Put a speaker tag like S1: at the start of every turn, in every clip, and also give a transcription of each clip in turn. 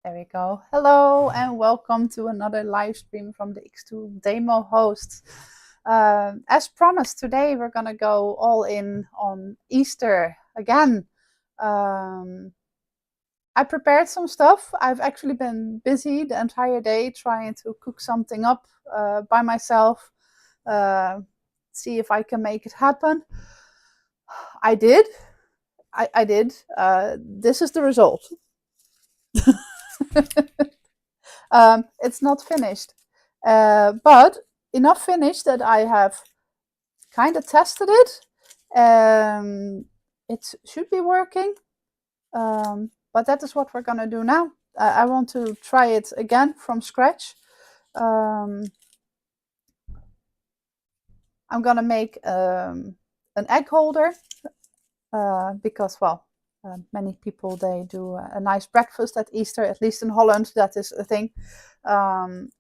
S1: There we go. Hello and welcome to another live stream from the X2 demo hosts. As promised, today we're gonna go all in on Easter again. Um, I prepared some stuff. I've actually been busy the entire day trying to cook something up by myself, uh, see if I can make it happen. I did. I did. This is the result. It's not finished, but enough finished that I have kind of tested it. It should be working, but that is what we're gonna do now. I want to try it again from scratch. Um, I'm gonna make an egg holder because, well, many people they do a nice breakfast at Easter. At least in Holland, that is a thing. And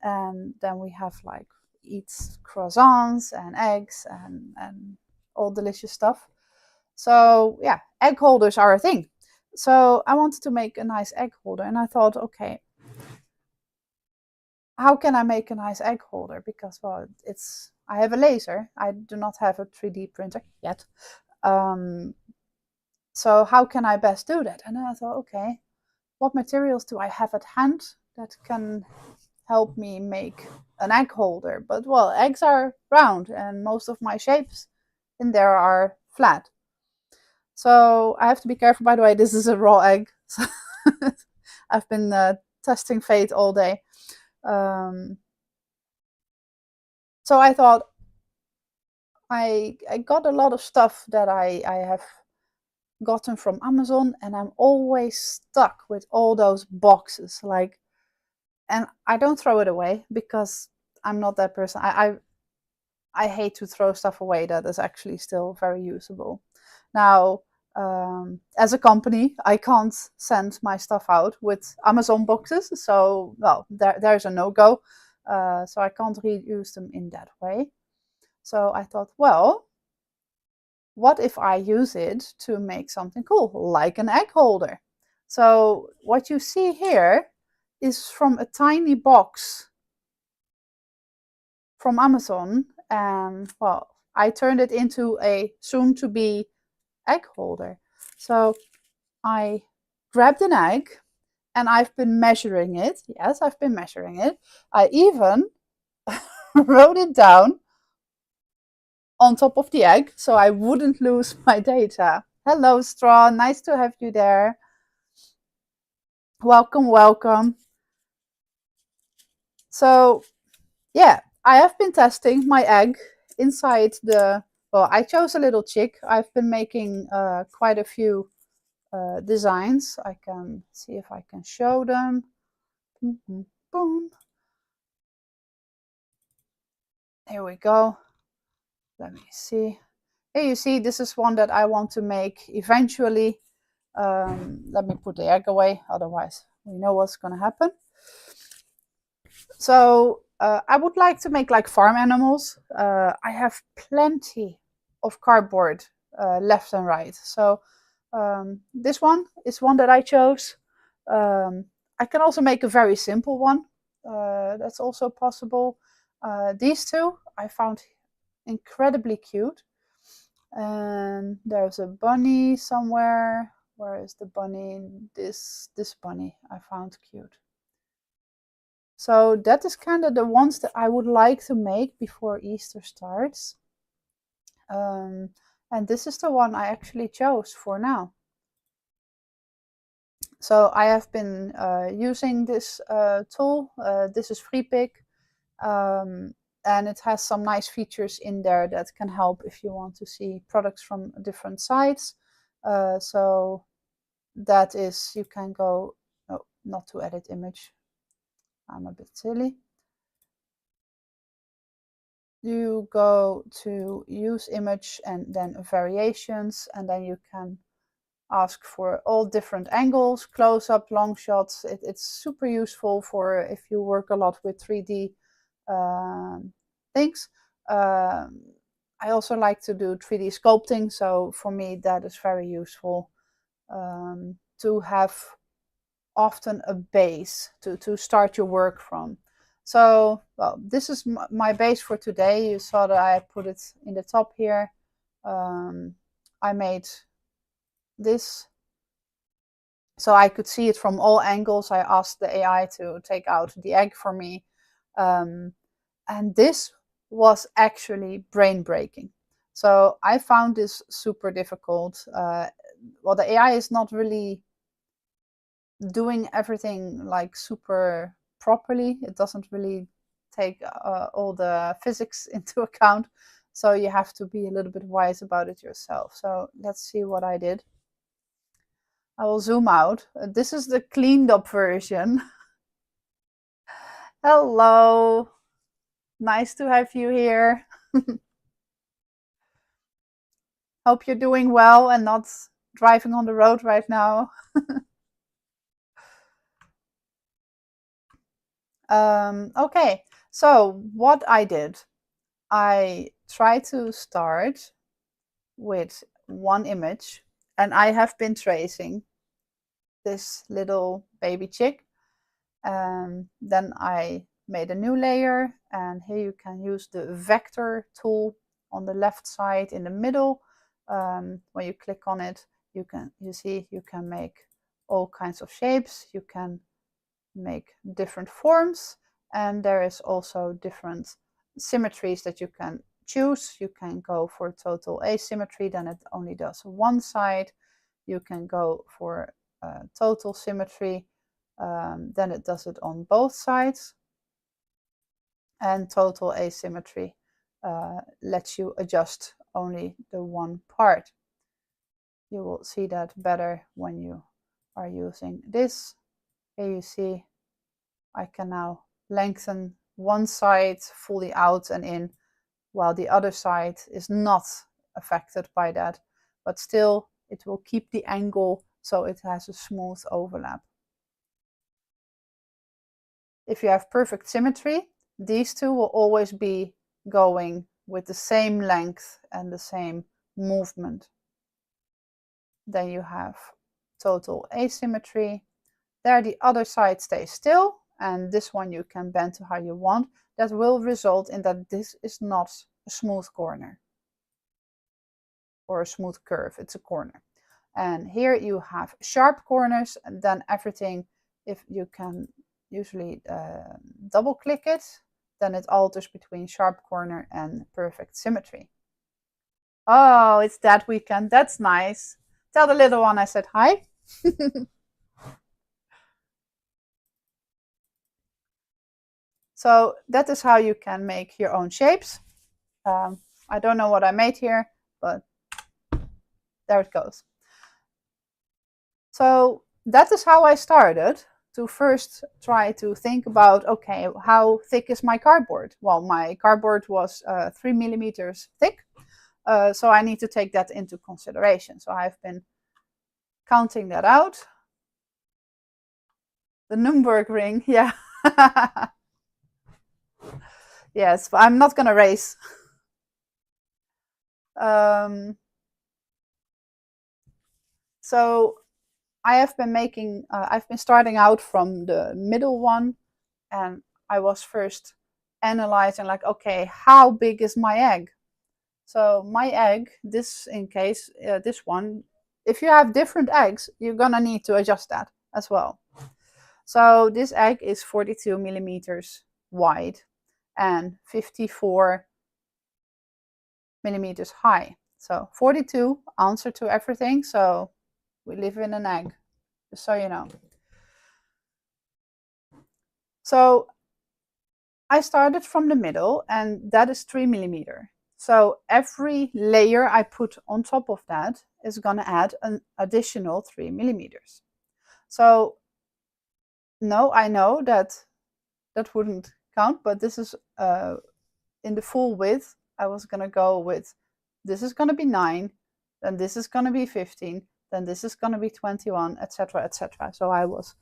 S1: then we have like eat croissants and eggs and all delicious stuff. So yeah, egg holders are a thing. So I wanted to make a nice egg holder, and I thought, okay, how can I make a nice egg holder? Because, well, it's I have a laser. I do not have a 3D printer yet. Um, so how can I best do that? And I thought, okay, what materials do I have at hand that can help me make an egg holder? But, well, eggs are round and most of my shapes in there are flat. So I have to be careful. By the way, this is a raw egg. I've been testing fate all day. Um, so I thought I got a lot of stuff that I have gotten from Amazon, and I'm always stuck with all those boxes. Like, and I don't throw it away because I'm not that person. I hate to throw stuff away that is actually still very usable. Now, as a company, I can't send my stuff out with Amazon boxes, so well, there's a no-go. So I can't reuse them in that way. So I thought, well, what if I use it to make something cool, like an egg holder? So what you see here is from a tiny box from Amazon, and well, I turned it into a soon-to-be egg holder. So I grabbed an egg and I've been measuring it. Yes, I've been measuring it. I even wrote it down on top of the egg so I wouldn't lose my data. Hello, Straw. Nice to have you there. Welcome, welcome. So, yeah, I have been testing my egg inside the. Well, I chose a little chick. I've been making quite a few designs. I can see if I can show them. Boom. Here we go. Let me see. Here you see, this is one that I want to make eventually. Let me put the egg away, otherwise we know what's going to happen. So I would like to make like farm animals. I have plenty of cardboard left and right. So this one is one that I chose. I can also make a very simple one. That's also possible. These two I found incredibly cute. And there's a bunny somewhere. Where is the bunny? This bunny I found cute. So that is kind of the ones that I would like to make before Easter starts. And this is the one I actually chose for now. So I have been using this tool. This is FreePick. And it has some nice features in there that can help if you want to see products from different sites. So that is, you can go, no, not to edit image. I'm a bit silly. You go to use image and then variations, and then you can ask for all different angles, close up, long shots. It's super useful for if you work a lot with 3D things. I also like to do 3D sculpting, so for me that is very useful to have often a base to start your work from. So, well, this is my base for today. You saw that I put it in the top here. I made this so I could see it from all angles. I asked the AI to take out the egg for me. And this was actually brain breaking. So I found this super difficult. Well, the AI is not really doing everything like super properly. It doesn't really take all the physics into account. So you have to be a little bit wise about it yourself. So let's see what I did. I will zoom out. This is the cleaned up version. Hello. Nice to have you here. Hope you're doing well and not driving on the road right now. Okay, so what I did, I tried to start with one image, and I have been tracing this little baby chick. Then I made a new layer, and here you can use the vector tool on the left side in the middle. When you click on it, you see you can make all kinds of shapes. You can make different forms, and there is also different symmetries that you can choose. You can go for total asymmetry, then it only does one side. You can go for total symmetry, then it does it on both sides. And total asymmetry lets you adjust only the one part. You will see that better when you are using this. Here you see I can now lengthen one side fully out and in, while the other side is not affected by that, but still it will keep the angle so it has a smooth overlap. If you have perfect symmetry, these two will always be going with the same length and the same movement. Then you have total asymmetry. There the other side stays still, and this one you can bend to how you want. That will result in that this is not a smooth corner or a smooth curve, it's a corner. And here you have sharp corners, and then everything, if you can usually double click it, then it alters between sharp corner and perfect symmetry. Oh, it's that weekend. That's nice. Tell the little one I said hi. So that is how you can make your own shapes. I don't know what I made here, but there it goes. So that is how I started, to first try to think about, okay, how thick is my cardboard? Well, my cardboard was 3 millimeters thick, so I need to take that into consideration. So I've been counting that out. The Nürburgring, yeah. Yes, but I'm not going to race. So I have been making, I've been starting out from the middle one, and I was first analyzing like, okay, how big is my egg? So my egg, this in case, this one, if you have different eggs, you're gonna need to adjust that as well. So this egg is 42 millimeters wide and 54 millimeters high. So 42, answer to everything. So we live in an egg, just so you know. So I started from the middle, and that is 3 millimeter. So every layer I put on top of that is going to add an additional 3 millimeters. So no, I know that that wouldn't count, but this is in the full width. I was going to go with, this is going to be 9, then this is going to be 15, then this is going to be 21, etc., etc. So I was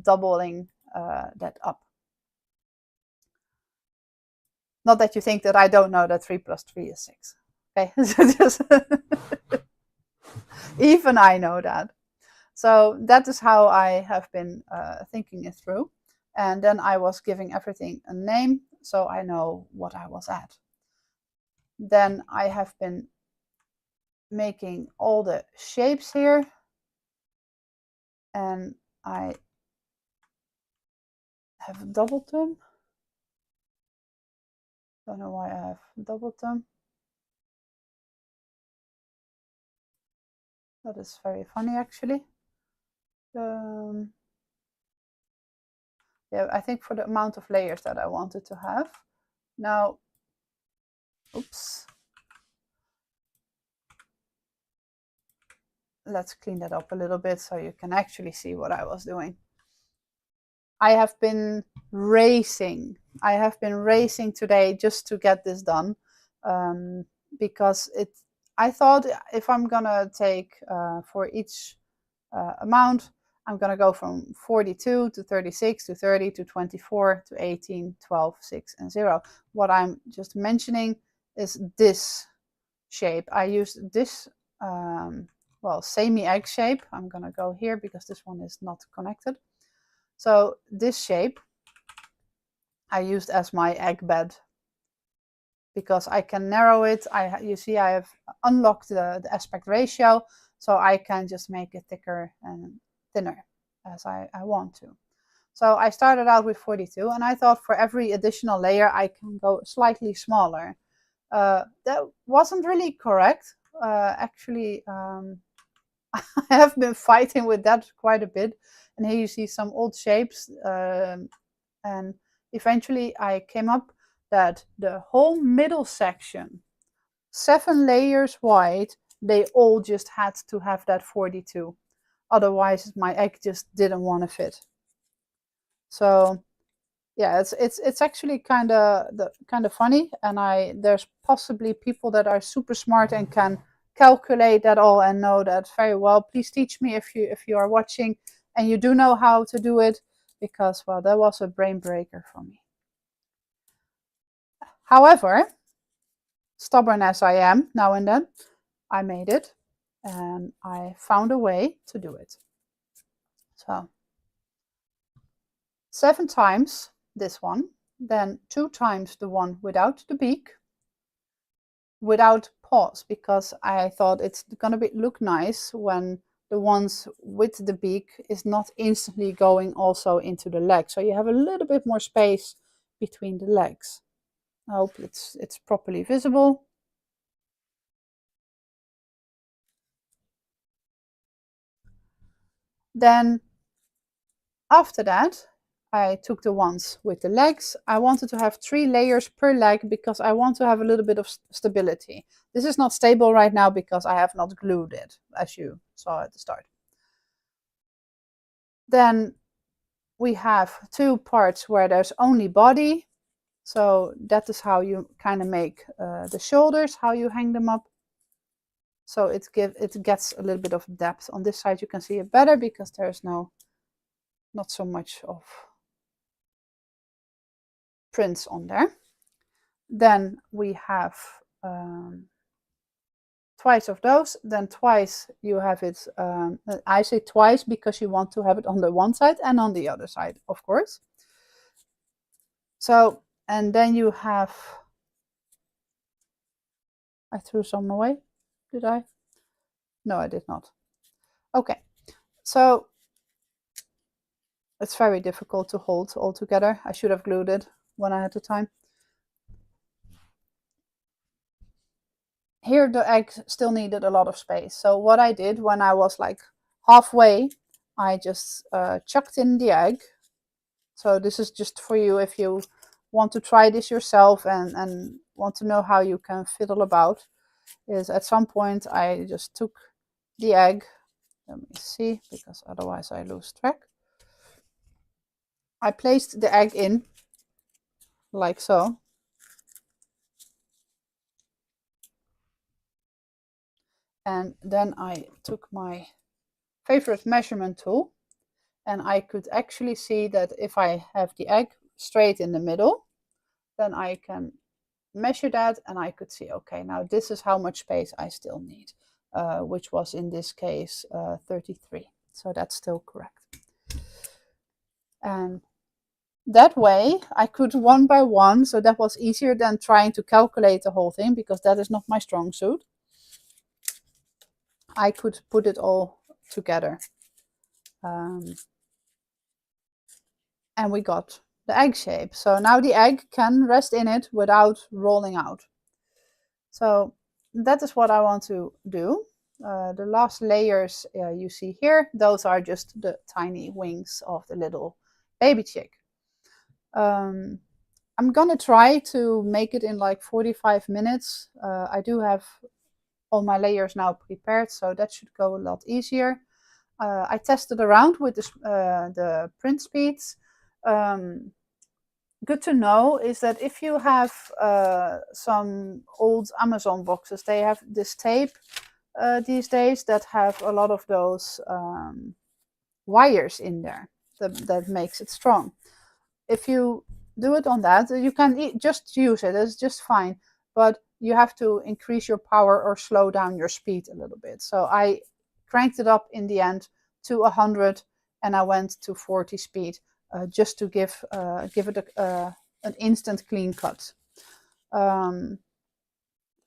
S1: doubling that up. Not that you think that I don't know that 3 plus 3 is 6. Okay, even I know that. So that is how I have been thinking it through. And then I was giving everything a name so I know what I was at. Then I have been making all the shapes here, and I have doubled them. Don't know why I have doubled them. That is very funny, actually. Yeah, I think for the amount of layers that I wanted to have. Now, oops. Let's clean that up a little bit so you can actually see what I was doing. I have been racing. I have been racing today just to get this done, because I thought if I'm gonna take for each amount, I'm gonna go from 42 to 36 to 30 to 24 to 18, 12, 6, and 0. What I'm just mentioning is this shape. I used this well, semi-egg shape. I'm gonna go here because this one is not connected. So this shape I used as my egg bed because I can narrow it. You see I have unlocked the aspect ratio, so I can just make it thicker and thinner as I want to. So I started out with 42, and I thought for every additional layer I can go slightly smaller. That wasn't really correct. Actually, I have been fighting with that quite a bit. And here you see some old shapes. And eventually I came up that the whole middle section, 7 layers wide, they all just had to have that 42. Otherwise my egg just didn't want to fit. So yeah, it's actually kind of funny, and there's possibly people that are super smart and can calculate that all and know that very well. Please teach me if you are watching and you do know how to do it, because well, that was a brain breaker for me. However, stubborn as I am now and then, I made it and I found a way to do it. So 7 times this one, then 2 times the one without the beak, without pause, because I thought it's gonna look nice when the ones with the beak is not instantly going also into the leg. So you have a little bit more space between the legs. I hope it's properly visible. Then after that, I took the ones with the legs. I wanted to have 3 layers per leg because I want to have a little bit of stability. This is not stable right now because I have not glued it, as you saw at the start. Then we have 2 parts where there's only body. So that is how you kind of make the shoulders, how you hang them up. So it gets a little bit of depth. On this side you can see it better because there's not so much of prints on there. Then we have twice of those, then twice you have it, I say twice because you want to have it on the one side and on the other side, of course. So, and then you have, I threw some away, did I? No, I did not. Okay, so it's very difficult to hold all together. I should have glued it when I had the time. Here the egg still needed a lot of space. So what I did when I was like halfway, I just chucked in the egg. So this is just for you if you want to try this yourself and want to know how you can fiddle about. Is at some point I just took the egg. Let me see, because otherwise I lose track. I placed the egg in like so. And then I took my favorite measurement tool, and I could actually see that if I have the egg straight in the middle, then I can measure that and I could see, okay, now this is how much space I still need, which was in this case 33. So that's still correct. And that way I could one by one, so that was easier than trying to calculate the whole thing, because that is not my strong suit. I could put it all together. And we got the egg shape. So now the egg can rest in it without rolling out. So that is what I want to do. The last layers you see here, those are just the tiny wings of the little baby chick. I'm gonna try to make it in like 45 minutes. I do have all my layers now prepared, so that should go a lot easier. I tested around with the print speeds. Good to know is that if you have some old Amazon boxes, they have this tape these days that have a lot of those wires in there that makes it strong. If you do it on that, you can just use it, it's just fine, but you have to increase your power or slow down your speed a little bit. So I cranked it up in the end to 100 and I went to 40 speed just to give it an instant clean cut. I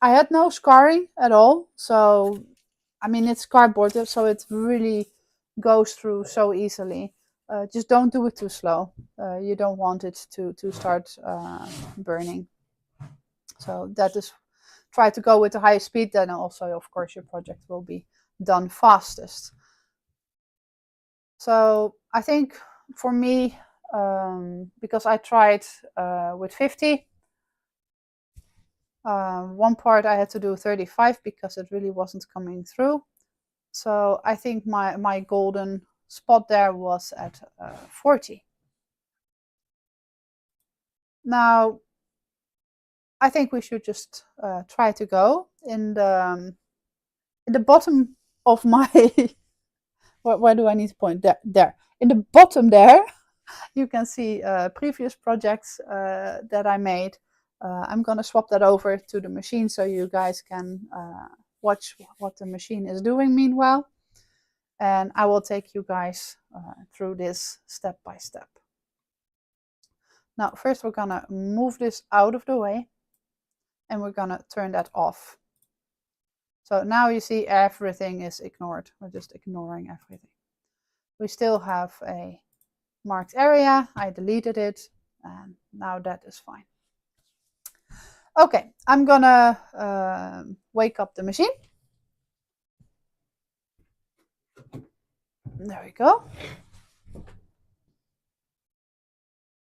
S1: had no scarring at all, so I mean it's cardboard, so it really goes through so easily. Just don't do it too slow. You don't want it to start burning. So that is, try to go with the highest speed, then also of course your project will be done fastest. So I think for me, because I tried with 50, one part I had to do 35 because it really wasn't coming through. So I think my golden spot there was at 40. Now I think we should just try to go in the bottom of my where do I need to point? There in the bottom there you can see previous projects that I made. I'm gonna swap that over to the machine so you guys can watch what the machine is doing meanwhile, and I will take you guys through this step by step. Now first we're gonna move this out of the way and we're gonna turn that off. So now you see everything is ignored. We're just ignoring everything. We still have a marked area. I deleted it and now that is fine. Okay, I'm gonna wake up the machine. There we go.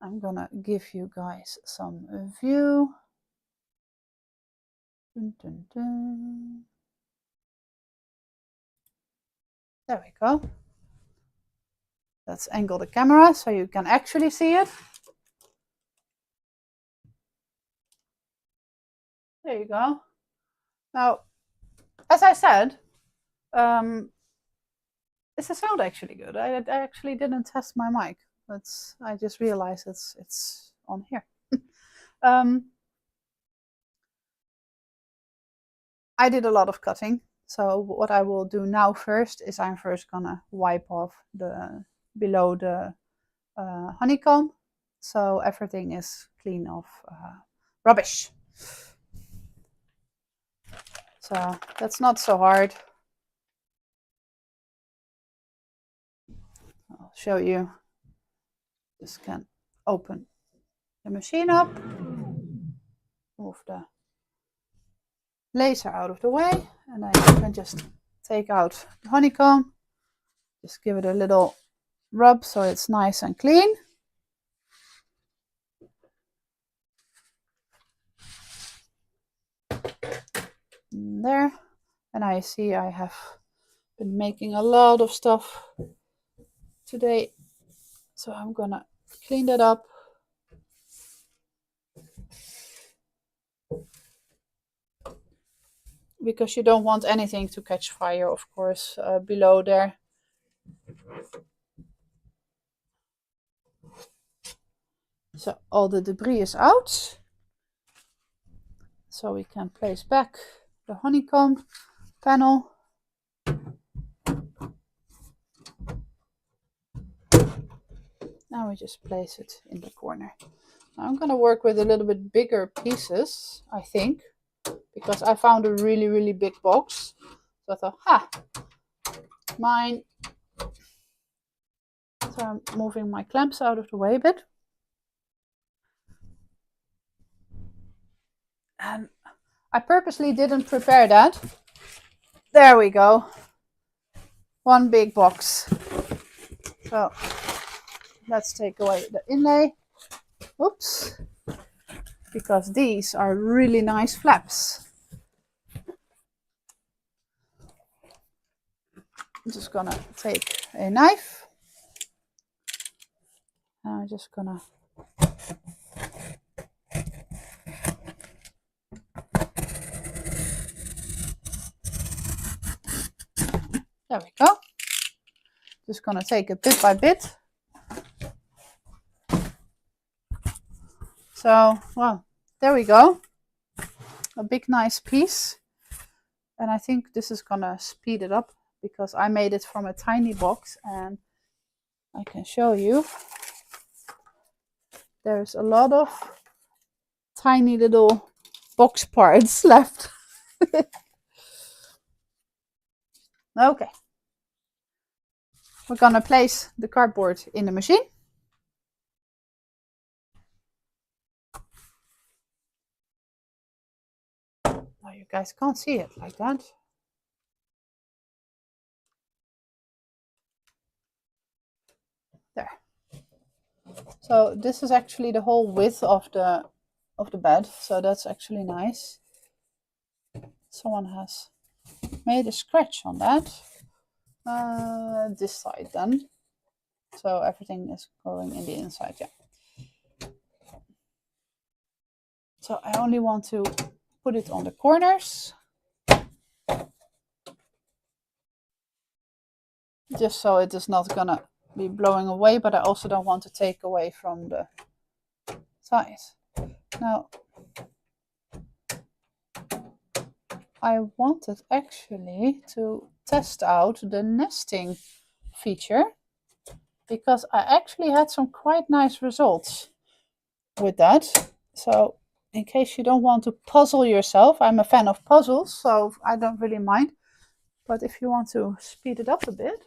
S1: I'm gonna give you guys some view. Dun, dun, dun. There we go. Let's angle the camera so you can actually see it. There you go. Now, as I said, is the sound actually good? I actually didn't test my mic. I just realized it's on here. I did a lot of cutting. So what I will do now first is I'm first gonna wipe off below the honeycomb, so everything is clean of rubbish. So that's not so hard. I'll show you. Just can open the machine up, move the laser out of the way, and then you can just take out the honeycomb. Just give it a little rub so it's nice and clean. And there, and I see I have been making a lot of stuff today, so I'm gonna clean that up. Because you don't want anything to catch fire, of course, below there. So all the debris is out. So we can place back the honeycomb panel. Now we just place it in the corner. Now I'm going to work with a little bit bigger pieces, I think, because I found a really, really big box. So I thought, ha, mine. So I'm moving my clamps out of the way a bit. And I purposely didn't prepare that. There we go. One big box. So let's take away the inlay. Oops. Because these are really nice flaps. I'm just gonna take a knife. And I'm just gonna there we go. Just gonna take it bit by bit. So, well, there we go. A big nice piece. And I think this is gonna speed it up because I made it from a tiny box, and I can show you. There's a lot of tiny little box parts left. Okay. We're gonna place the cardboard in the machine. Now you guys can't see it like that. There. So this is actually the whole width of the bed, so that's actually nice. Someone has made a scratch on that. This side then. So everything is going in the inside, yeah. So I only want to put it on the corners. Just so it is not gonna be blowing away, but I also don't want to take away from the size. Now, I wanted actually to test out the nesting feature, because I actually had some quite nice results with that. So in case you don't want to puzzle yourself, I'm a fan of puzzles, so I don't really mind. But if you want to speed it up a bit,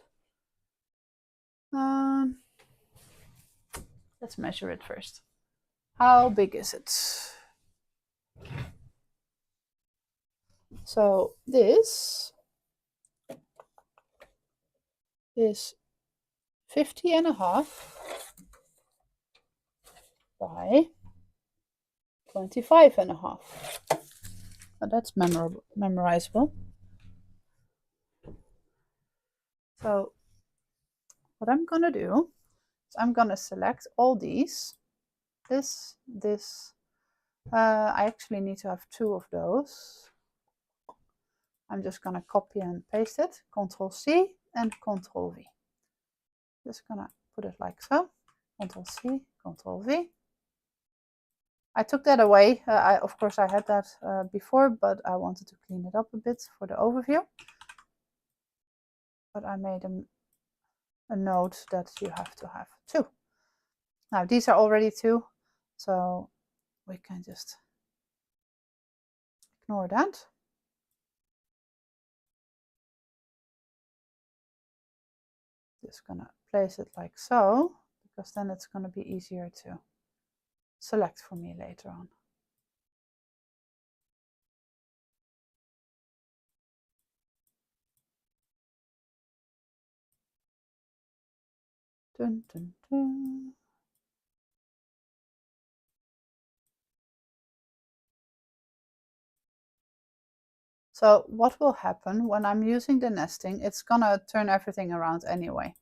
S1: let's measure it first. How big is it? So this is 50.5 by 25.5. But that's memorizable. So what I'm gonna do is I'm gonna select all these. This. I actually need to have 2 of those. I'm just gonna copy and paste it. Ctrl C and Ctrl V. Just gonna put it like so. Ctrl C, Ctrl V. I took that away. Of course, I had that before, but I wanted to clean it up a bit for the overview. But I made a note that you have to have 2. Now, these are already 2, so we can just ignore that. Just gonna place it like so, because then it's gonna be easier to select for me later on. Dun, dun, dun. So what will happen when I'm using the nesting? It's gonna turn everything around anyway,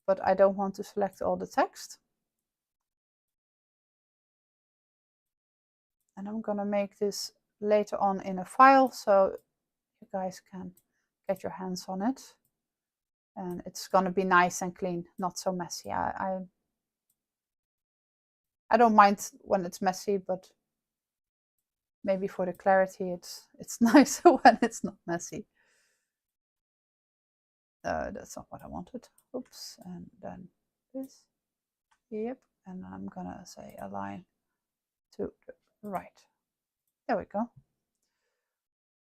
S1: but I don't want to select all the text. And I'm gonna make this later on in a file so you guys can get your hands on it. And it's gonna be nice and clean, not so messy. I don't mind when it's messy, but maybe for the clarity, it's nicer when it's not messy. That's not what I wanted. Oops, and then this. Yep, and I'm gonna say align to the right. There we go.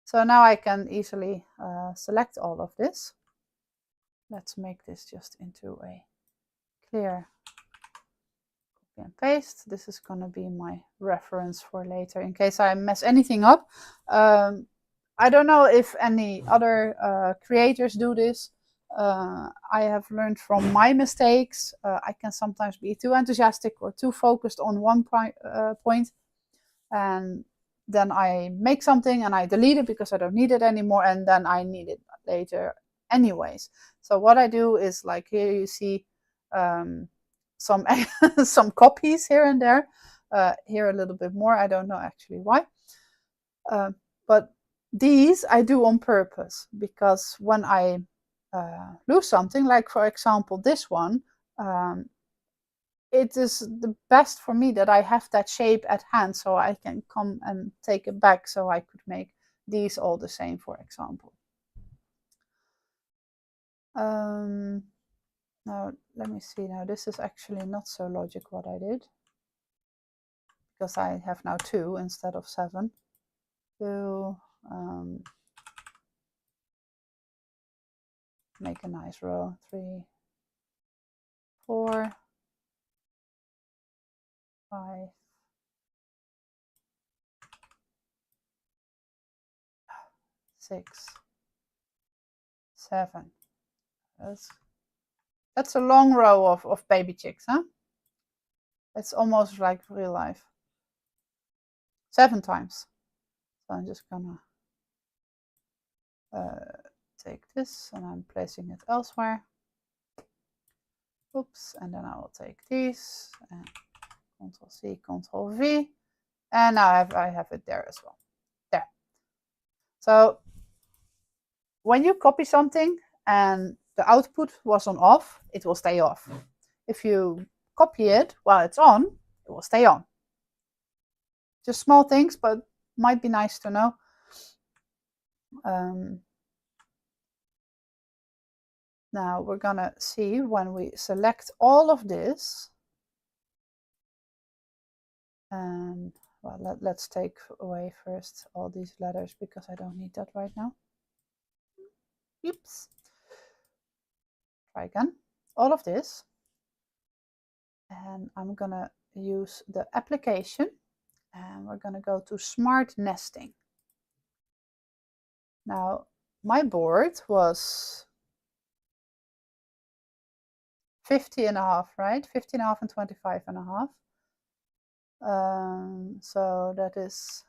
S1: So now I can easily select all of this. Let's make this just into a clear copy and paste. This is going to be my reference for later in case I mess anything up. I don't know if any other creators do this. I have learned from my mistakes. I can sometimes be too enthusiastic or too focused on one point, and then I make something and I delete it because I don't need it anymore, and then I need it later anyways. So what I do is, like, here you see some some copies here and there, here a little bit more. I don't know actually why, but these I do on purpose, because when I lose something, like for example this one, it is the best for me that I have that shape at hand, so I can come and take it back, so I could make these all the same, for example. Now let me see. Now this is actually not so logic what I did, because I have now 2 instead of 7. 2, make a nice row. 3, 4, 5, 6, 7. That's a long row of baby chicks, huh? It's almost like real life. 7 times. So I'm just gonna take this and I'm placing it elsewhere. Oops, and then I will take these and Ctrl C, Ctrl V, and now I have it there as well. There. So when you copy something and the output was on off, it will stay off. If you copy it while it's on, it will stay on. Just small things, but might be nice to know. Now we're gonna see when we select all of this, and well, let's take away first all these letters because I don't need that right now. Oops. Try again. All of this, and I'm gonna use the application, and we're gonna go to Smart Nesting. Now my board was 50.5, right? 50.5 and 25.5. So that is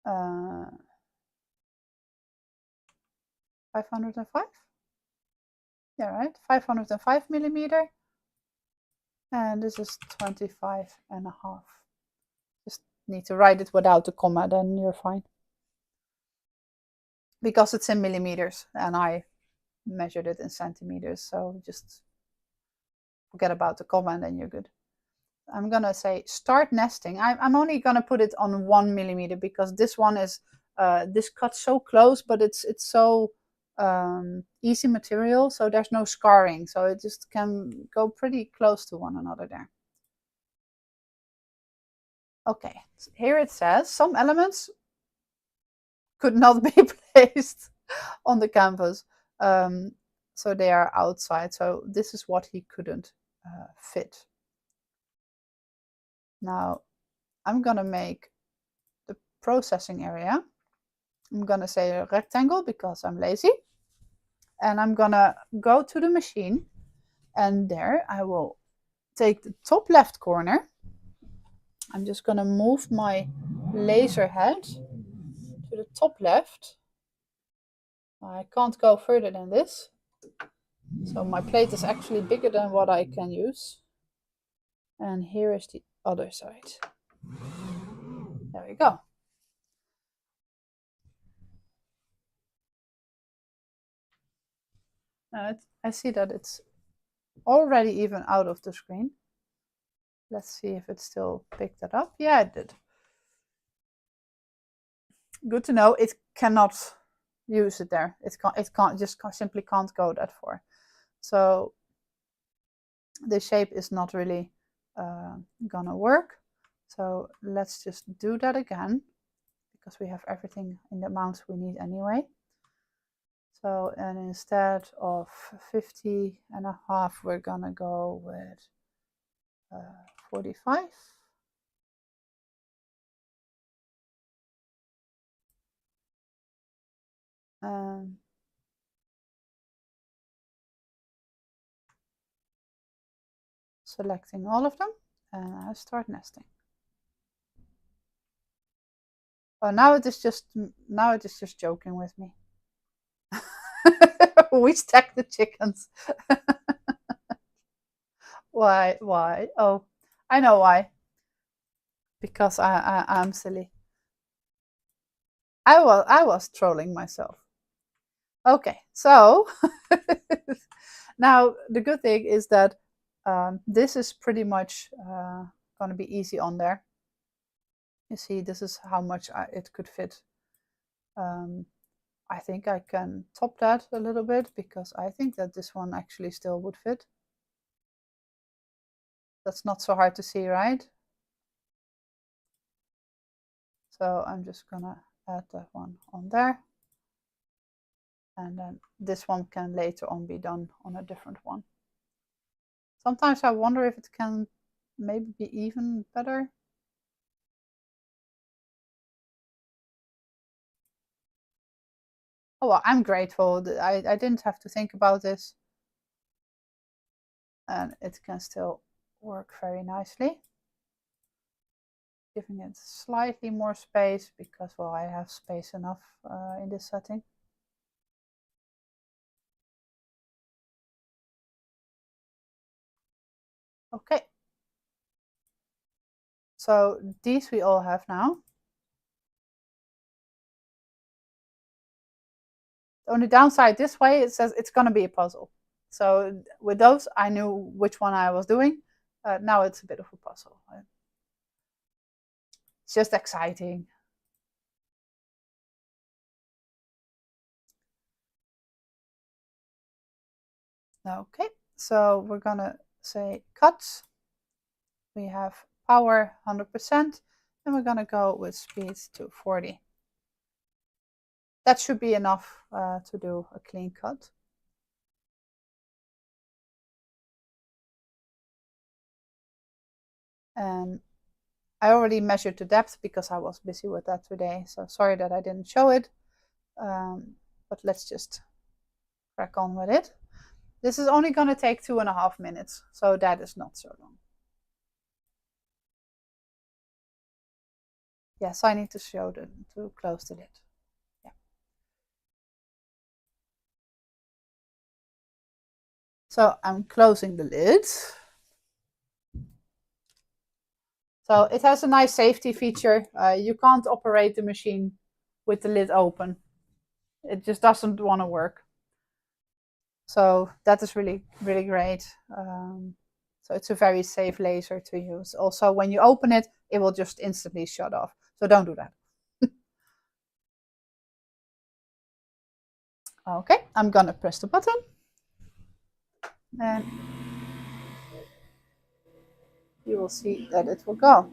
S1: 505. Yeah, right. 505 millimeter, and this is 25.5. Just need to write it without the comma, then you're fine. Because it's in millimeters, and I measured it in centimeters, so just forget about the comma and then you're good. I'm gonna say start nesting. I'm only gonna put it on 1 millimeter because this one is this cuts so close, but it's so easy material, so there's no scarring, so it just can go pretty close to one another there. Okay, so here it says some elements could not be placed on the canvas, so they are outside. So this is what he couldn't fit. Now I'm gonna make the processing area. I'm gonna say a rectangle because I'm lazy, and I'm gonna go to the machine, and there I will take the top left corner. I'm just gonna move my laser head to the top left. I can't go further than this, so my plate is actually bigger than what I can use. And here is the other side. There we go. I see that it's already even out of the screen. Let's see if it still picked that up. Yeah, it did. Good to know. It cannot use it there. It can't just simply can't go that far. So the shape is not really gonna work. So let's just do that again, because we have everything in the amounts we need anyway. So, and instead of 50.5, we're gonna go with 45. Selecting all of them, and I start nesting. Oh, now it is just joking with me. We stack the chickens. Why? Why? Oh, I know why. Because I'm silly. I was trolling myself. Okay, so now the good thing is that this is pretty much going to be easy on there. You see, this is how much it could fit. I think I can top that a little bit, because I think that this one actually still would fit. That's not so hard to see, right? So I'm just gonna add that one on there. And then this one can later on be done on a different one. Sometimes I wonder if it can maybe be even better. Oh, well, I'm grateful that I didn't have to think about this. And it can still work very nicely. Giving it slightly more space, because, well, I have space enough in this setting. Okay. So these we all have now. The only downside this way, it says it's going to be a puzzle. So with those, I knew which one I was doing. Now it's a bit of a puzzle. It's just exciting. Okay, so we're going to say cut. We have power 100%, and we're going to go with speed to 40. That should be enough to do a clean cut. And I already measured the depth because I was busy with that today. So sorry that I didn't show it. But let's just crack on with it. This is only going to take 2.5 minutes, so that is not so long. Yes, I need to show to close the lid. Yeah. So I'm closing the lid. So it has a nice safety feature. You can't operate the machine with the lid open. It just doesn't want to work. So that is really, really great. So it's a very safe laser to use. Also, when you open it, it will just instantly shut off. So don't do that. Okay, I'm gonna press the button. And you will see that it will go.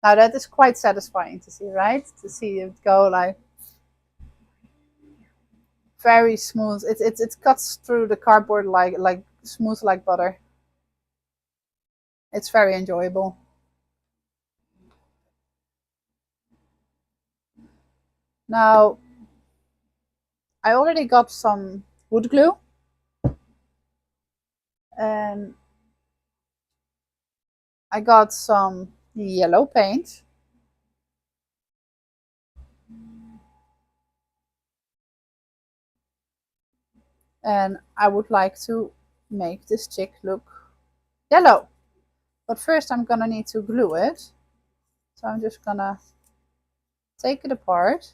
S1: Now that is quite satisfying to see, right? To see it go like very smooth. It cuts through the cardboard like smooth like butter. It's very enjoyable. Now I already got some wood glue, and I got some yellow paint. And I would like to make this chick look yellow. But first I'm gonna need to glue it. So I'm just gonna take it apart.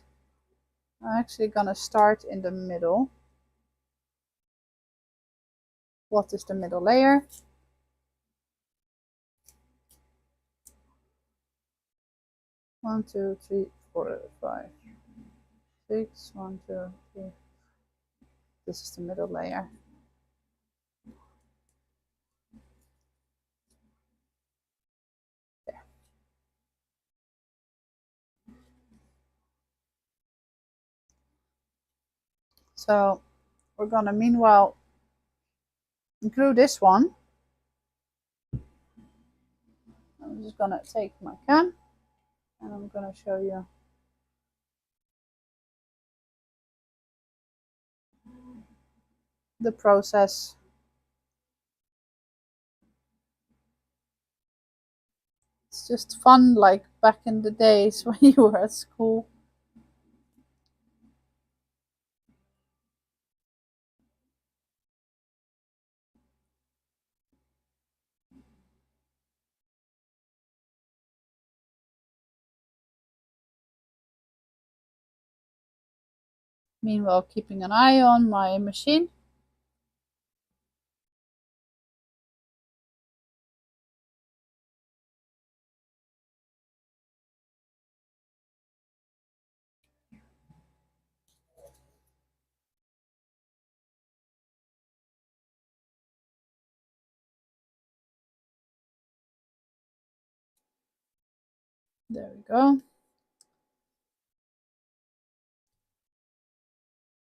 S1: I'm actually gonna start in the middle. What is the middle layer? One, two, three, 4, 5, 6. 1, 2, 3. This is the middle layer. There. So we're gonna meanwhile glue this one. I'm just gonna take my can and I'm gonna show you the process. It's just fun, like back in the days when you were at school. Meanwhile, keeping an eye on my machine. There we go.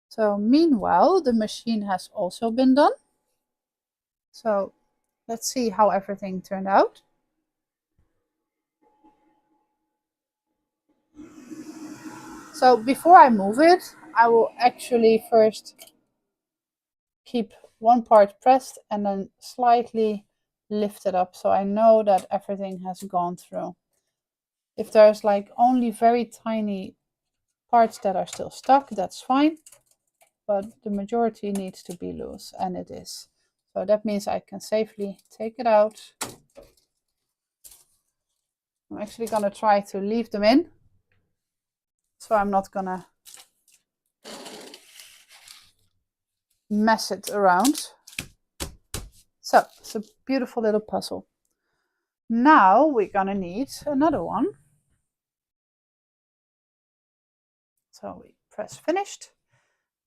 S1: So meanwhile, the machine has also been done. So let's see how everything turned out. So before I move it, I will actually first keep one part pressed and then slightly lift it up so I know that everything has gone through. If there's like only very tiny parts that are still stuck, that's fine, but the majority needs to be loose, and it is. So that means I can safely take it out. I'm actually going to try to leave them in, so I'm not going to mess it around. So it's a beautiful little puzzle. Now we're going to need another one. So we press finished,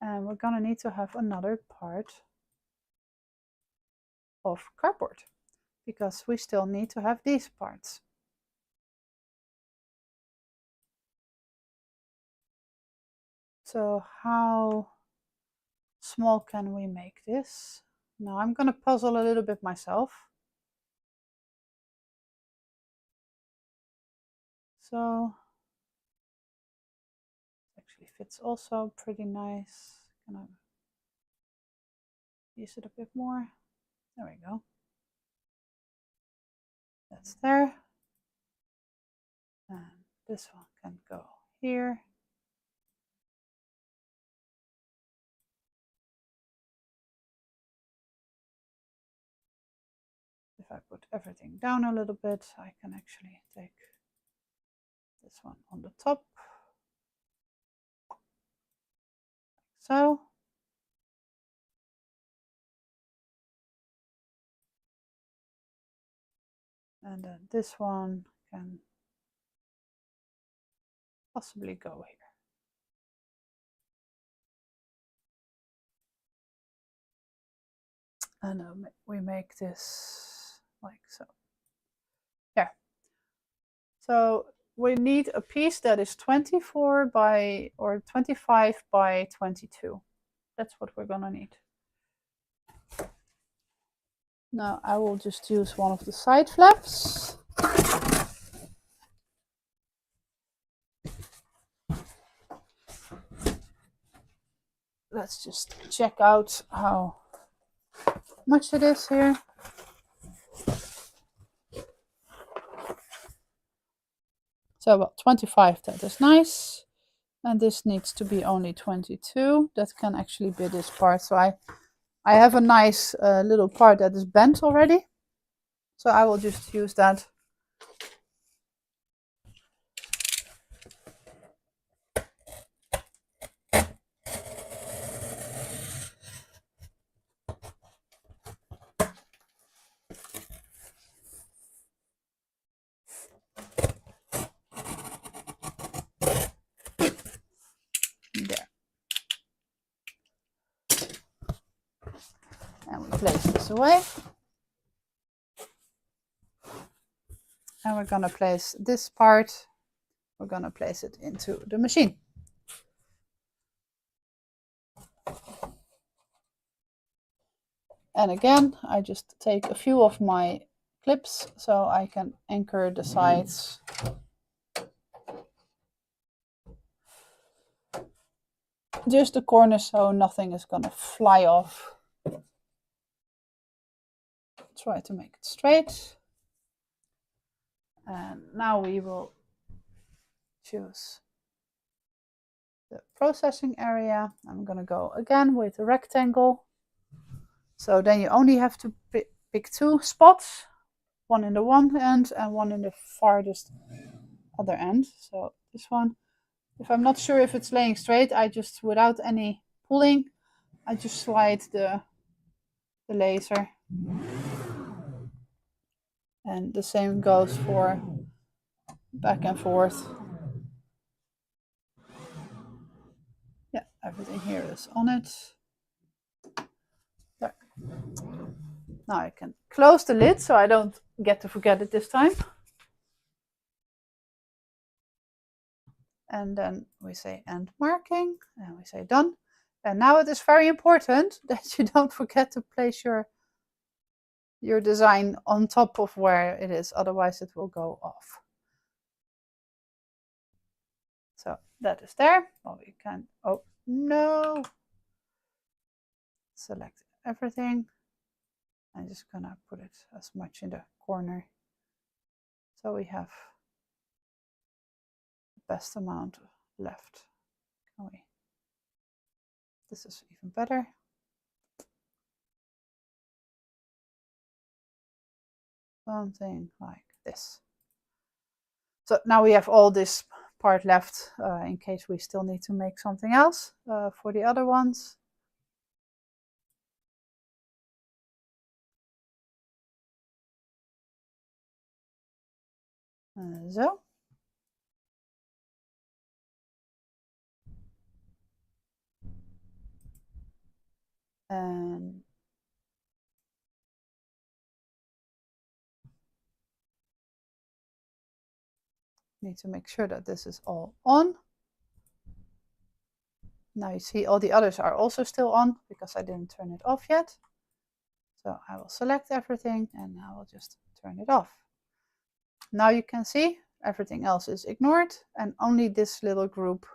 S1: and we're going to need to have another part of cardboard because we still need to have these parts. So how small can we make this? Now I'm going to puzzle a little bit myself. So it actually fits also pretty nice. Can I use it a bit more? There we go. That's there. And this one can go here. If I put everything down a little bit, I can actually take this one on the top, like so. And then this one can possibly go here. And we make this like so. Yeah. So we need a piece that is 24 by or 25 by 22. That's what we're gonna need. Now I will just use one of the side flaps. Let's just check out how much it is here. So about 25, that is nice. And this needs to be only 22. That can actually be this part. So I have a nice little part that is bent already. So I will just use that. place this away. And we're going to place this part, we're going to place it into the machine. And again, I just take a few of my clips so I can anchor the sides. Just the corners so nothing is going to fly off. Try to make it straight. And now we will choose the processing area. I'm going to go again with a rectangle. So then you only have to pick two spots, one in the one end and one in the farthest other end. So this one, if I'm not sure if it's laying straight, I just, without any pulling, I just slide the laser. And the same goes for back and forth. Yeah, everything here is on it. There. Now I can close the lid so I don't get to forget it this time. And then we say end marking and we say done. And now it is very important that you don't forget to place your design on top of where it is, otherwise it will go off. So that is there. Well, we can, oh no, select everything. I'm just gonna put it as much in the corner so we have the best amount left. Can we? This is even better. Something like this. So now we have all this part left in case we still need to make something else for the other ones. So. And need to make sure that this is all on. Now you see all the others are also still on because I didn't turn it off yet. So I will select everything and I will just turn it off. Now you can see everything else is ignored and only this little group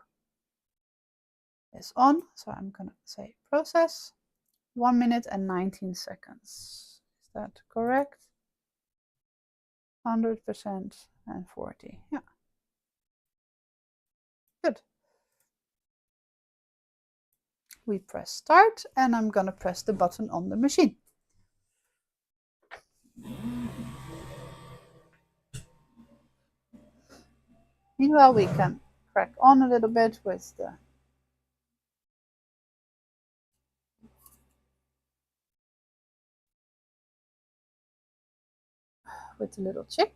S1: is on. So I'm going to say process 1 minute and 19 seconds. Is that correct? 100% and 40. Yeah. Good. We press start and I'm going to press the button on the machine. Meanwhile, we can crack on a little bit with the little chick.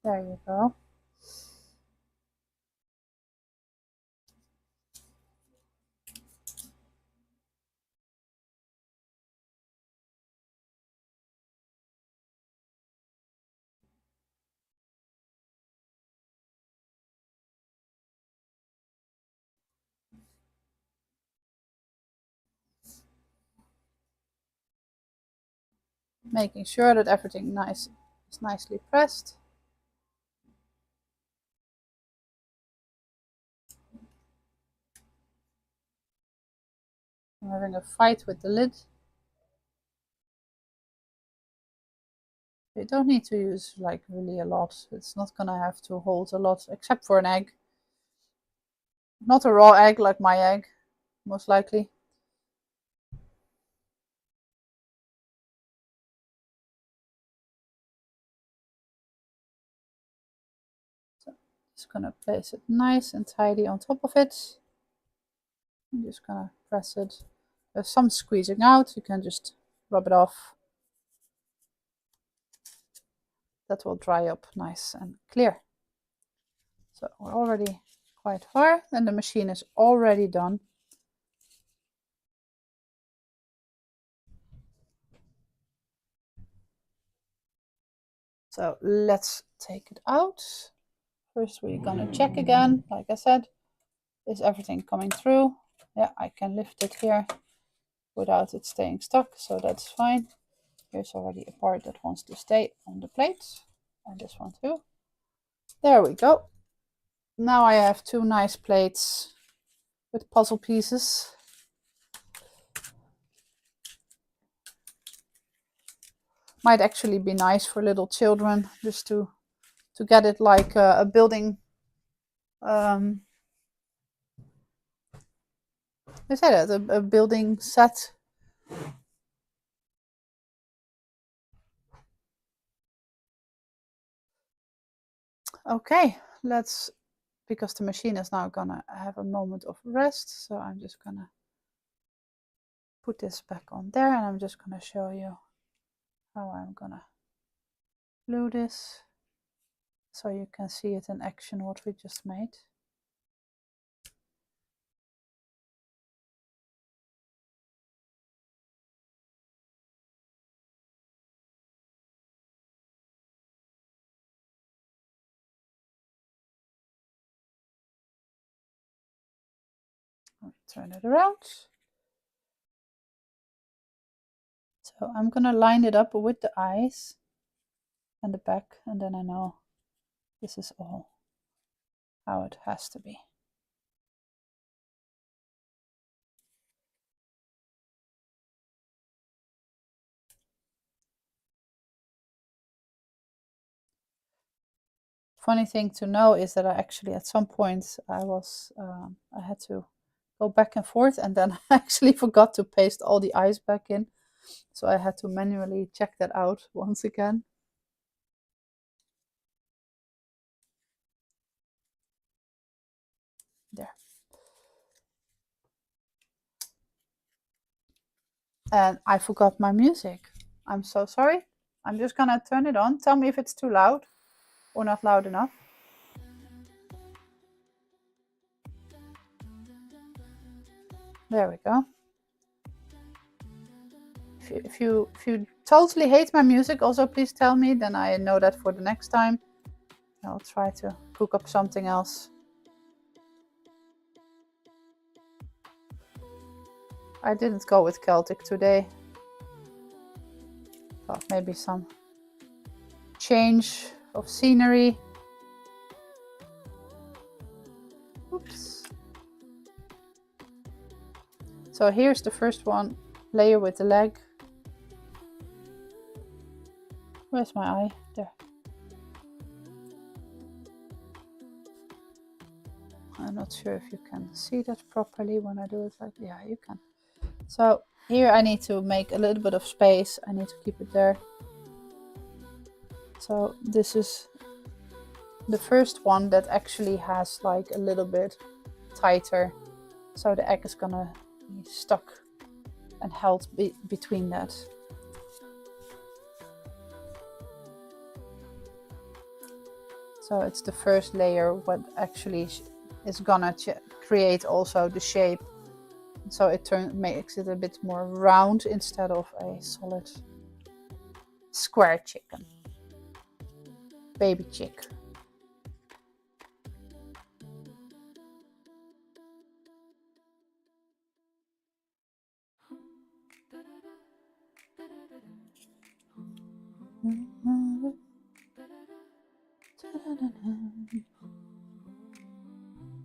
S1: There you go. Making sure that everything is nicely pressed. I'm having a fight with the lid. You don't need to use like really a lot. It's not gonna have to hold a lot except for an egg. Not a raw egg like my egg, most likely. So just gonna place it nice and tidy on top of it. I'm just gonna press it. There's some squeezing out. You can just rub it off. That will dry up nice and clear. So we're already quite far, and the machine is already done. So let's take it out. First we're gonna check again, like I said, is everything coming through? Yeah, I can lift it here without it staying stuck, so that's fine. Here's already a part that wants to stay on the plate, and this one too. There we go. Now I have two nice plates with puzzle pieces. Might actually be nice for little children, just to get it like a building. Is that it? A building set. Okay, let's, because the machine is now gonna have a moment of rest, so I'm just gonna put this back on there, and I'm just gonna show you how I'm gonna glue this so you can see it in action, what we just made. Turn it around. So I'm gonna line it up with the eyes and the back, and then I know this is all how it has to be. Funny thing to know is that I actually at some point I had to go back and forth, and then I actually forgot to paste all the eyes back in, so I had to manually check that out once again. There. And I forgot my music. I'm so sorry. I'm just gonna turn it on. Tell me if it's too loud or not loud enough. There we go. If you totally hate my music, also please tell me, then I know that for the next time. I'll try to cook up something else. I didn't go with Celtic today. Thought maybe some change of scenery. Oops. So here's the first one, layer with the leg. Where's my eye? There. I'm not sure if you can see that properly when I do it like, yeah, you can. So here I need to make a little bit of space. I need to keep it there. So this is the first one that actually has like a little bit tighter. So the egg is gonna be stuck and held between that. So it's the first layer what actually is gonna create also the shape. So it makes it a bit more round instead of a solid square chicken. Baby chick.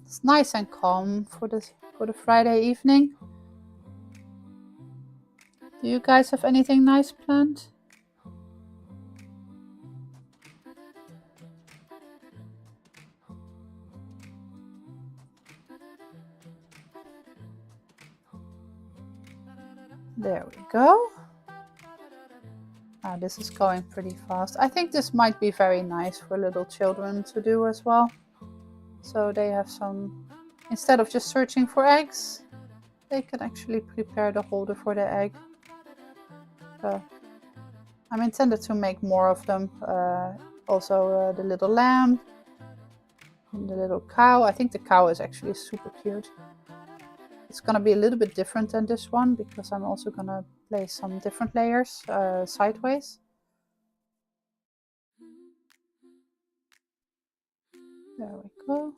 S1: It's nice and calm for the Friday evening. Do you guys have anything nice planned? There we go. Ah, this is going pretty fast. I think this might be very nice for little children to do as well. So they have some, instead of just searching for eggs, they can actually prepare the holder for the egg. So I'm intended to make more of them. Also the little lamb and the little cow. I think the cow is actually super cute. It's gonna be a little bit different than this one because I'm also gonna place some different layers sideways. There we go.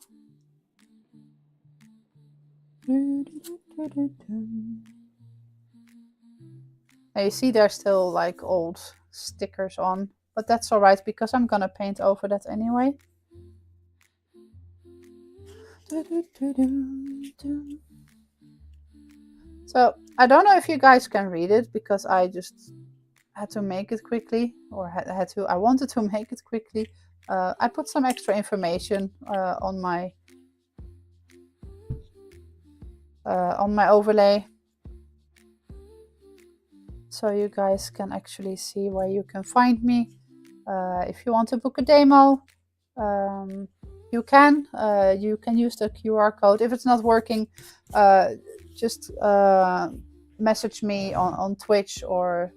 S1: Now you see there's still like old stickers on, but that's all right because I'm gonna paint over that anyway. So I don't know if you guys can read it because I just had to make it quickly, or I wanted to make it quickly. I put some extra information on my overlay, so you guys can actually see where you can find me. If you want to book a demo, you can use the QR code. If it's not working, just message me on Twitch, or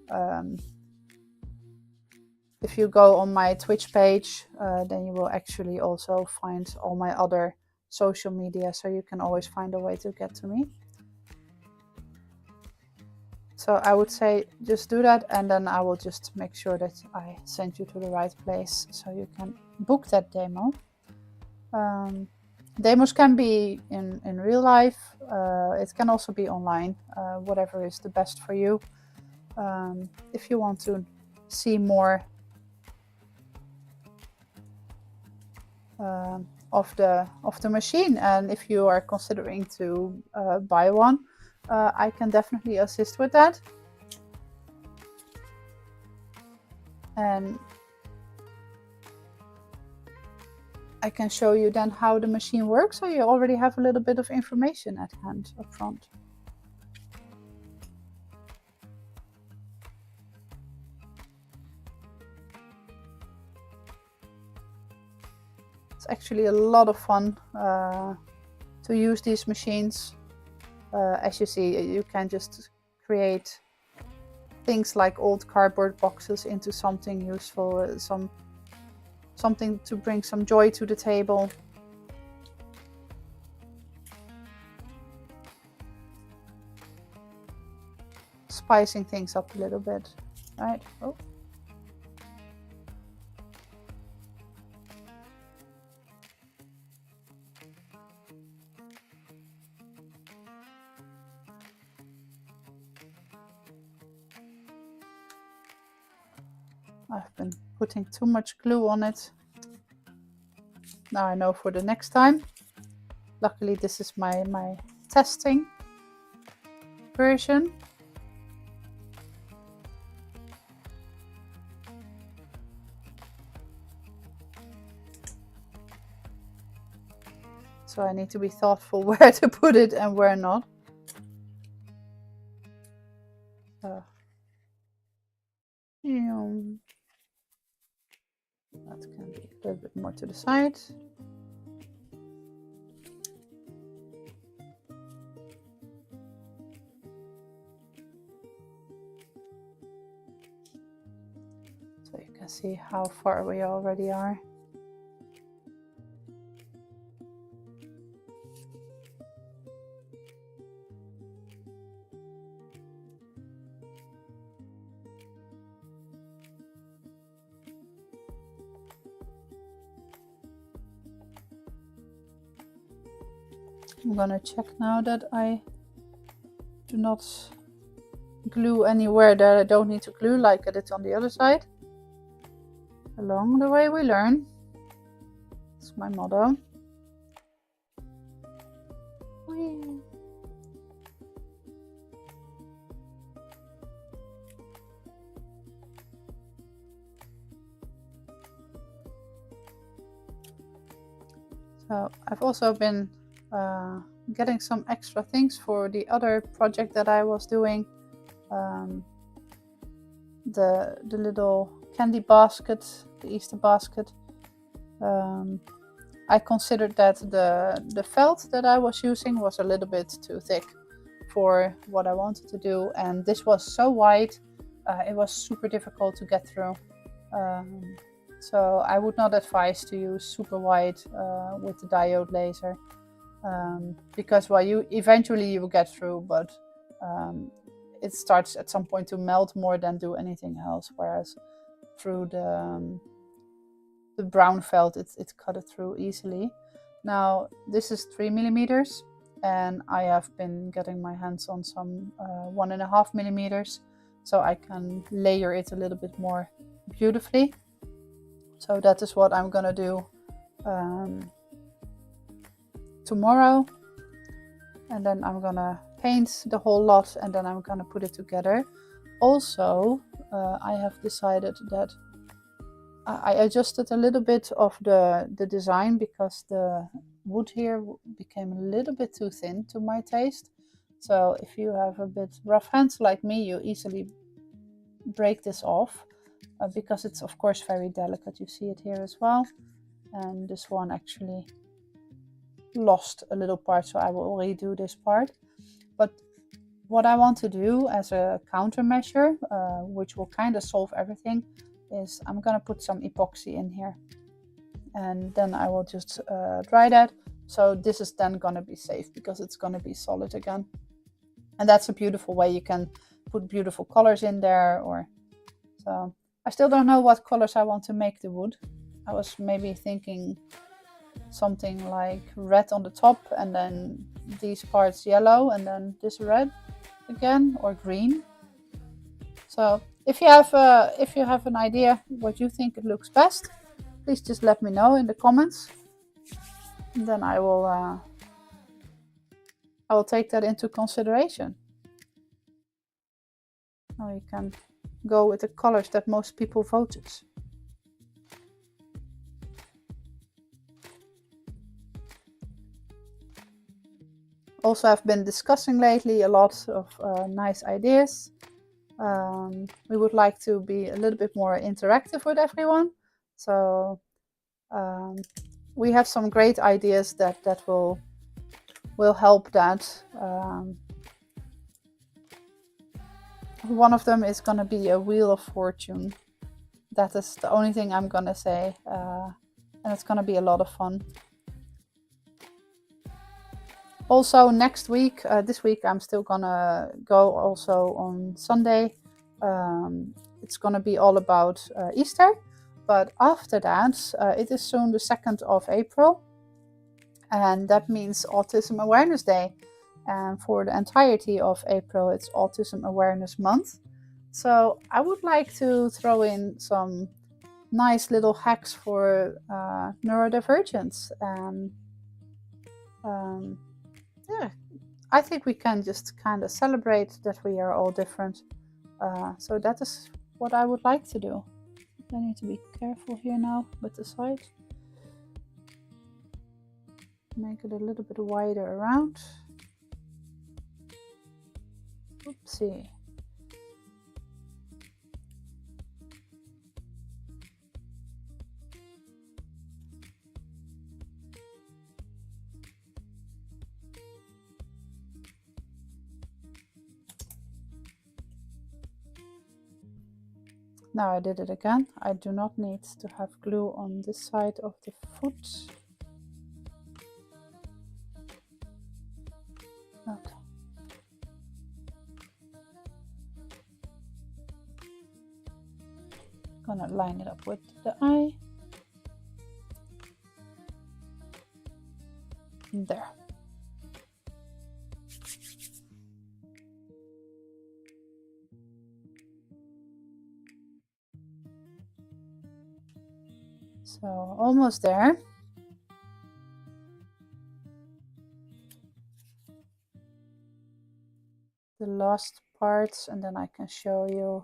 S1: if you go on my Twitch page, then you will actually also find all my other social media, so you can always find a way to get to me. So I would say just do that, and then I will just make sure that I send you to the right place so you can book that demo. Demos can be in real life. It can also be online, whatever is the best for you. If you want to see more of the machine, and if you are considering to buy one, I can definitely assist with that. And I can show you then how the machine works, so you already have a little bit of information at hand up front. It's actually a lot of fun to use these machines. As you see, you can just create things like old cardboard boxes into something useful, something to bring some joy to the table. Spicing things up a little bit, right? Oh. I've been putting too much glue on it. Now I know for the next time. Luckily this is my testing version. So I need to be thoughtful where to put it and where not. That can be a little bit more to the side. So you can see how far we already are. I'm gonna check now that I do not glue anywhere that I don't need to glue, like I did on the other side. Along the way we learn. That's my motto. So I've also been getting some extra things for the other project that I was doing. The little candy basket, the Easter basket. I considered that the felt that I was using was a little bit too thick for what I wanted to do, and this was so wide it was super difficult to get through. So I would not advise to use super white with the diode laser, because well, you eventually you will get through, but it starts at some point to melt more than do anything else. Whereas through the brown felt, it cut it through easily. Now this is 3 millimeters, and I have been getting my hands on some 1.5 millimeters, so I can layer it a little bit more beautifully. So that is what I'm gonna do tomorrow, and then I'm gonna paint the whole lot, and then I'm gonna put it together. Also, I have decided that I adjusted a little bit of the design, because the wood here became a little bit too thin to my taste. So if you have a bit rough hands like me, you easily break this off, because it's of course very delicate. You see it here as well, and this one actually lost a little part, so I will redo this part. But what I want to do as a countermeasure, which will kind of solve everything, is I'm gonna put some epoxy in here, and then I will just dry that. So this is then gonna be safe, because it's gonna be solid again, and that's a beautiful way you can put beautiful colors in there. Or so I still don't know what colors I want to make the wood. I was maybe thinking something like red on the top, and then these parts yellow, and then this red again, or green. So if you have an idea what you think it looks best, please just let me know in the comments, and then I will take that into consideration. Now you can go with the colors that most people voted. Also, I've been discussing lately a lot of nice ideas. We would like to be a little bit more interactive with everyone. So we have some great ideas that will help that. One of them is going to be a Wheel of Fortune. That is the only thing I'm going to say. And it's going to be a lot of fun. Also next week, this week I'm still gonna go also on Sunday. It's gonna be all about Easter, but after that it is soon the 2nd of April, and that means Autism Awareness Day, and for the entirety of April it's Autism Awareness Month. So I would like to throw in some nice little hacks for neurodivergence, and yeah, I think we can just kind of celebrate that we are all different. So that is what I would like to do. I need to be careful here now with the side. Make it a little bit wider around. Oopsie. Now I did it again. I do not need to have glue on this side of the foot. Okay. Gonna line it up with the eye. There. So almost there. The last parts, and then I can show you.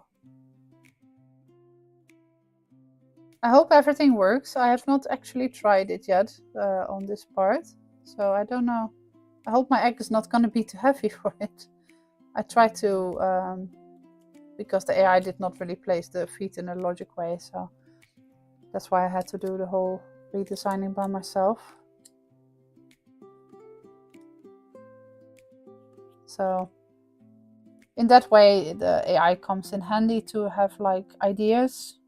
S1: I hope everything works. I have not actually tried it yet on this part, so I don't know. I hope my egg is not going to be too heavy for it. I tried to, because the AI did not really place the feet in a logic way, so that's why I had to do the whole redesigning by myself. So in that way, the AI comes in handy to have like ideas.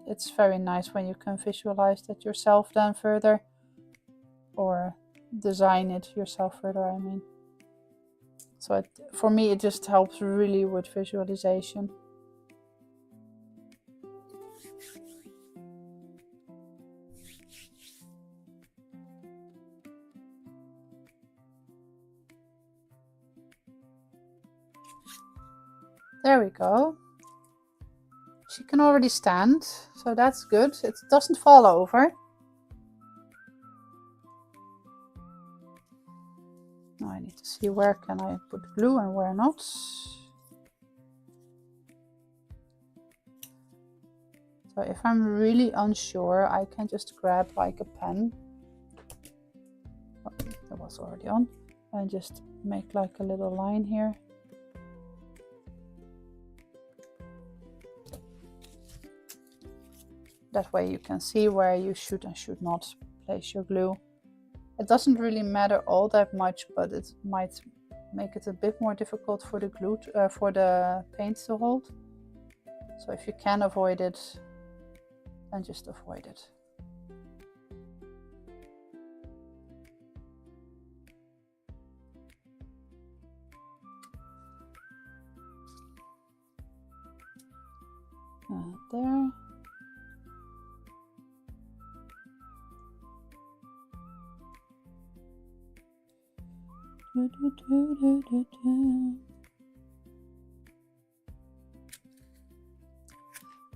S1: It's very nice when you can visualize that yourself then further, or design it yourself further, I mean. So for me, it just helps really with visualization. There we go. She can already stand, so that's good. It doesn't fall over. Now I need to see where can I put glue and where not. So if I'm really unsure, I can just grab like a pen. Oh, that was already on. And just make like a little line here. That way you can see where you should and should not place your glue. It doesn't really matter all that much, but it might make it a bit more difficult for the glue for the paint to hold. So if you can avoid it, then just avoid it. There.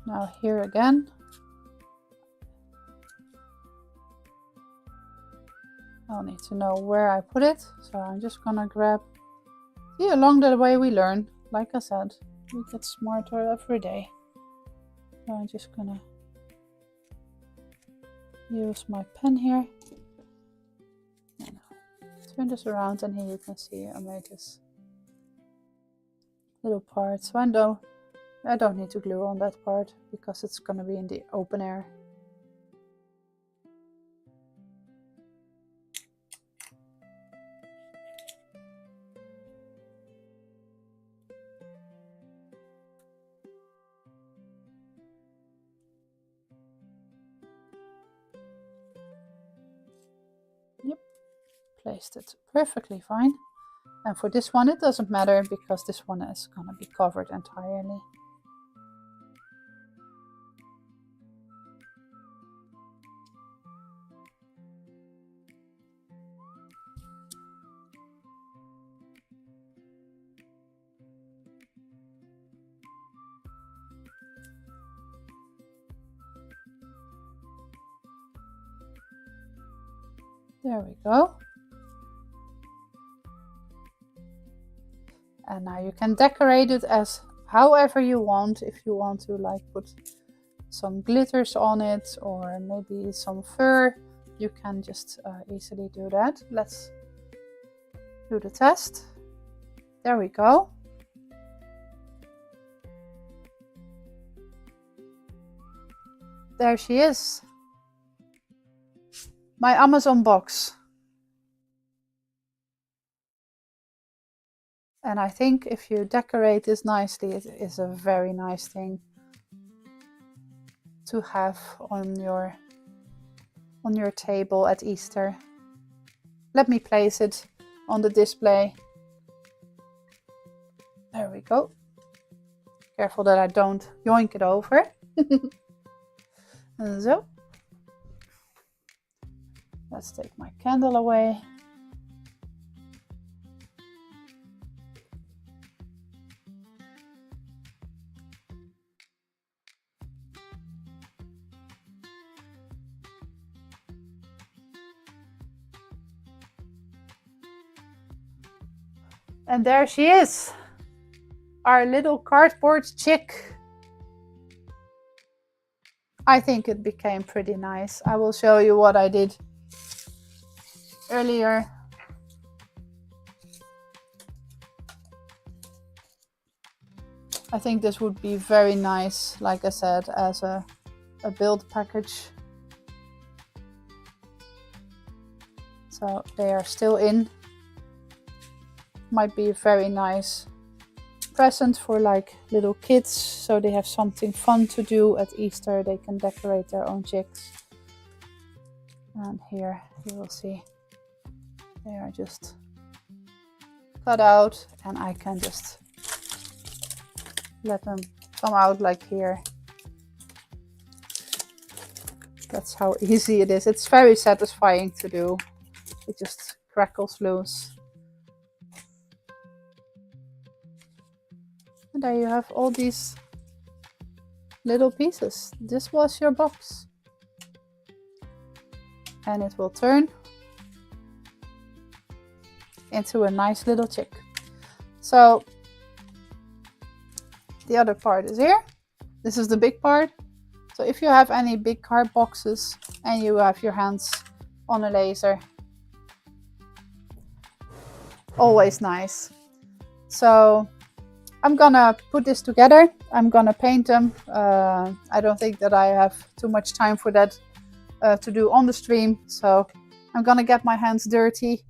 S1: Now here again. I'll need to know where I put it, so I'm just gonna grab. See, along the way we learn. Like I said, we get smarter every day. So I'm just gonna use my pen here. And turn this around, and here you can see I made this little part. So I don't need to glue on that part because it's gonna be in the open air. Yep, placed it perfectly fine. And for this one, it doesn't matter because this one is going to be covered entirely. There we go. And now you can decorate it as however you want. If you want to like put some glitters on it or maybe some fur, you can just easily do that. Let's do the test. There we go. There she is. My Amazon box. And I think if you decorate this nicely, it is a very nice thing to have on your table at Easter. Let me place it on the display. There we go. Careful that I don't yoink it over. And so, let's take my candle away. And there she is, our little cardboard chick. I think it became pretty nice. I will show you what I did earlier. I think this would be very nice, like I said, as a build package. So they are still in. might be a very nice present for like little kids, so they have something fun to do at Easter. They can decorate their own chicks. And here you will see they are just cut out, and I can just let them come out like here. That's how easy it is. It's very satisfying to do. It just crackles loose. And there you have all these little pieces. This was your box. And it will turn into a nice little chick. So the other part is here. This is the big part. So if you have any big card boxes and you have your hands on a laser, always nice. So I'm gonna put this together. I'm gonna paint them. I don't think that I have too much time for that to do on the stream. So I'm gonna get my hands dirty,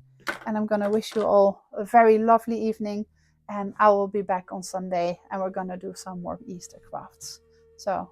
S1: and I'm gonna wish you all a very lovely evening. And I will be back on Sunday, and we're gonna do some more Easter crafts. So